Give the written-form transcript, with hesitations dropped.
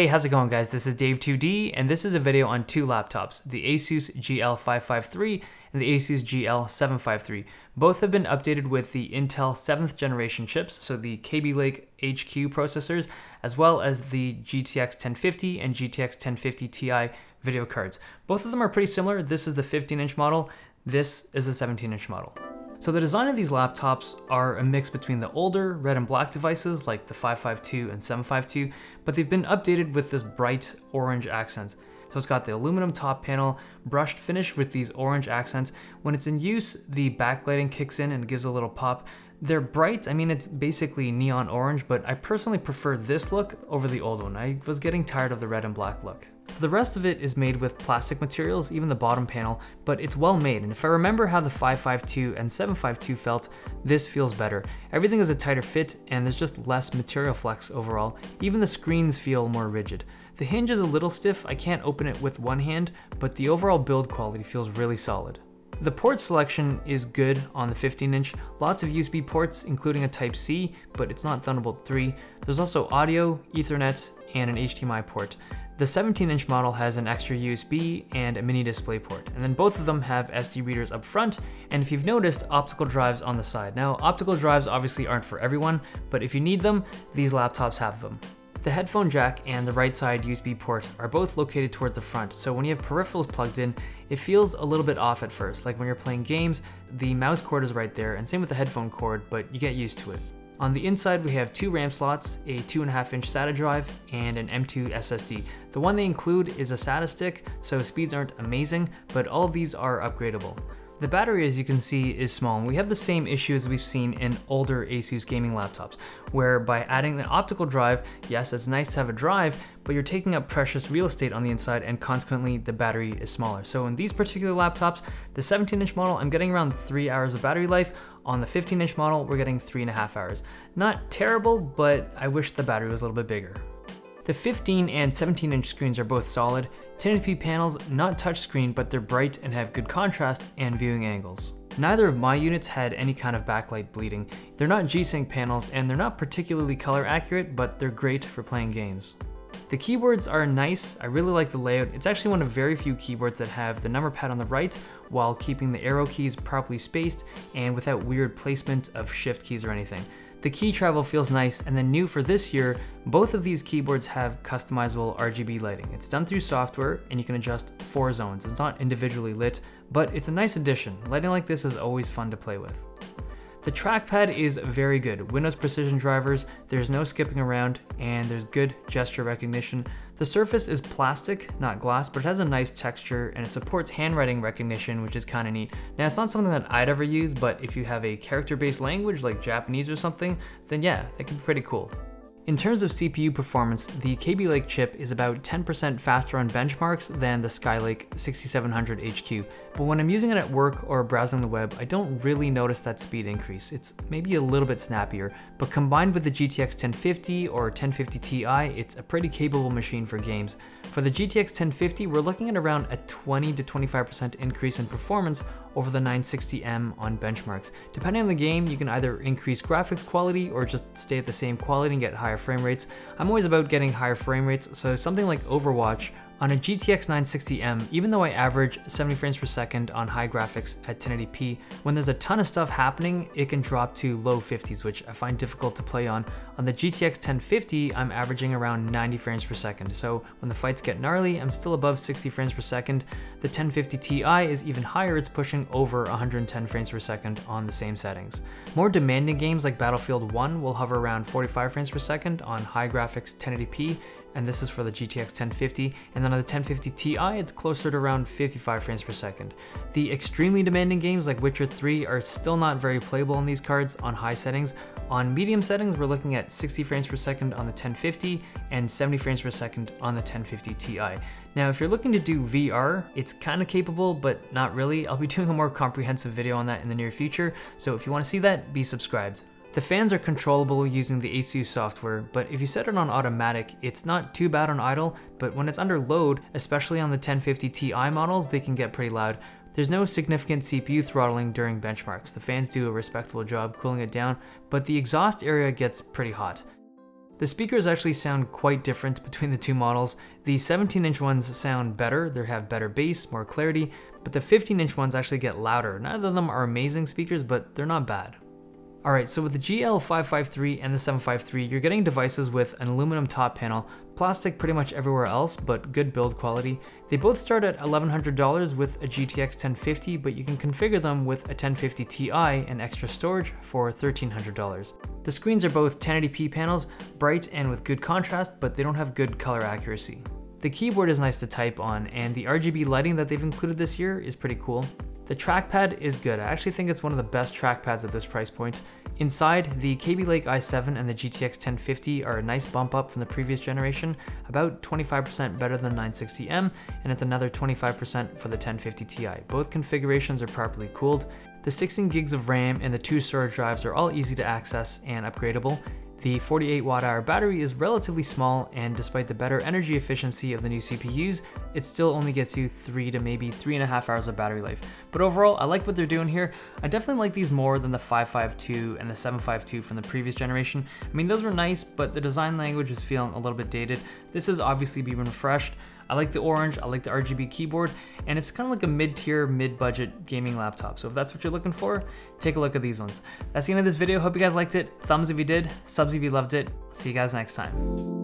Hey, how's it going guys? This is Dave2D and this is a video on two laptops, the Asus GL553 and the Asus GL753. Both have been updated with the Intel 7th generation chips, so the Kaby Lake HQ processors, as well as the GTX 1050 and GTX 1050 Ti video cards. Both of them are pretty similar. This is the 15-inch model, this is the 17-inch model. So the design of these laptops are a mix between the older red and black devices like the 552 and 752, but they've been updated with this bright orange accents. So it's got the aluminum top panel, brushed finish with these orange accents. When it's in use, the backlighting kicks in and gives a little pop. They're bright, I mean it's basically neon orange, but I personally prefer this look over the old one. I was getting tired of the red and black look. So the rest of it is made with plastic materials, even the bottom panel, but it's well made. And if I remember how the 552 and 752 felt, this feels better. Everything is a tighter fit and there's just less material flex overall. Even the screens feel more rigid. The hinge is a little stiff, I can't open it with one hand, but the overall build quality feels really solid. The port selection is good on the 15-inch, lots of USB ports including a Type-C, but it's not Thunderbolt 3. There's also audio, Ethernet, and an HDMI port. The 17-inch model has an extra USB and a mini display port, and then both of them have SD readers up front, and if you've noticed, optical drives on the side. Now, optical drives obviously aren't for everyone, but if you need them, these laptops have them. The headphone jack and the right side USB port are both located towards the front, so when you have peripherals plugged in, it feels a little bit off at first. Like when you're playing games, the mouse cord is right there, and same with the headphone cord, but you get used to it. On the inside, we have two RAM slots, a 2.5-inch SATA drive, and an M2 SSD. The one they include is a SATA stick, so speeds aren't amazing, but all of these are upgradable. The battery, as you can see, is small, and we have the same issue as we've seen in older Asus gaming laptops, where by adding an optical drive, yes, it's nice to have a drive, but you're taking up precious real estate on the inside, and consequently, the battery is smaller. So in these particular laptops, the 17-inch model, I'm getting around 3 hours of battery life. On the 15-inch model, we're getting 3.5 hours. Not terrible, but I wish the battery was a little bit bigger. The 15 and 17-inch screens are both solid. 1080p panels, not touchscreen, but they're bright and have good contrast and viewing angles. Neither of my units had any kind of backlight bleeding. They're not G-Sync panels and they're not particularly color accurate, but they're great for playing games. The keyboards are nice, I really like the layout. It's actually one of very few keyboards that have the number pad on the right while keeping the arrow keys properly spaced and without weird placement of shift keys or anything. The key travel feels nice, and then new for this year, both of these keyboards have customizable RGB lighting. It's done through software and you can adjust 4 zones. It's not individually lit, but it's a nice addition. Lighting like this is always fun to play with. The trackpad is very good. Windows precision drivers, there's no skipping around, and there's good gesture recognition. The surface is plastic, not glass, but it has a nice texture and it supports handwriting recognition, which is kind of neat. Now, it's not something that I'd ever use, but if you have a character-based language like Japanese or something, then yeah, that can be pretty cool. In terms of CPU performance, the Kaby Lake chip is about 10% faster on benchmarks than the Skylake 6700 HQ, but when I'm using it at work or browsing the web, I don't really notice that speed increase. It's maybe a little bit snappier, but combined with the GTX 1050 or 1050 Ti, it's a pretty capable machine for games. For the GTX 1050, we're looking at around a 20 to 25% increase in performance over the 960M on benchmarks. Depending on the game, you can either increase graphics quality or just stay at the same quality and get higher frame rates. I'm always about getting higher frame rates, so something like Overwatch on a GTX 960M, even though I average 70 frames per second on high graphics at 1080p, when there's a ton of stuff happening, it can drop to low 50s, which I find difficult to play on. On the GTX 1050, I'm averaging around 90 frames per second, so when the fights get gnarly, I'm still above 60 frames per second. The 1050 Ti is even higher, it's pushing over 110 frames per second on the same settings. More demanding games like Battlefield 1 will hover around 45 frames per second on high graphics 1080p, and this is for the GTX 1050, and then on the 1050 Ti, it's closer to around 55 frames per second. The extremely demanding games like Witcher 3 are still not very playable on these cards on high settings. On medium settings, we're looking at 60 frames per second on the 1050 and 70 frames per second on the 1050 Ti. Now, if you're looking to do VR, it's kind of capable, but not really. I'll be doing a more comprehensive video on that in the near future, so if you want to see that, be subscribed. The fans are controllable using the Asus software, but if you set it on automatic, it's not too bad on idle, but when it's under load, especially on the 1050 Ti models, they can get pretty loud. There's no significant CPU throttling during benchmarks. The fans do a respectable job cooling it down, but the exhaust area gets pretty hot. The speakers actually sound quite different between the two models. The 17-inch ones sound better, they have better bass, more clarity, but the 15-inch ones actually get louder. Neither of them are amazing speakers, but they're not bad. Alright, so with the GL553 and the 753, you're getting devices with an aluminum top panel, plastic pretty much everywhere else, but good build quality. They both start at $1,100 with a GTX 1050, but you can configure them with a 1050 Ti and extra storage for $1,300. The screens are both 1080p panels, bright and with good contrast, but they don't have good color accuracy. The keyboard is nice to type on, and the RGB lighting that they've included this year is pretty cool. The trackpad is good. I actually think it's one of the best trackpads at this price point. Inside, the Kaby Lake i7 and the GTX 1050 are a nice bump up from the previous generation, about 25% better than 960M, and it's another 25% for the 1050 Ti. Both configurations are properly cooled. The 16 gigs of RAM and the 2 storage drives are all easy to access and upgradable. The 48 watt-hour battery is relatively small, and despite the better energy efficiency of the new CPUs, it still only gets you 3 to maybe 3.5 hours of battery life. But overall, I like what they're doing here. I definitely like these more than the 552 and the 752 from the previous generation. I mean, those were nice, but the design language is feeling a little bit dated. This has obviously been refreshed. I like the orange, I like the RGB keyboard, and it's kind of like a mid-tier, mid-budget gaming laptop. So if that's what you're looking for, take a look at these ones. That's the end of this video. Hope you guys liked it. Thumbs if you did, subs if you loved it. See you guys next time.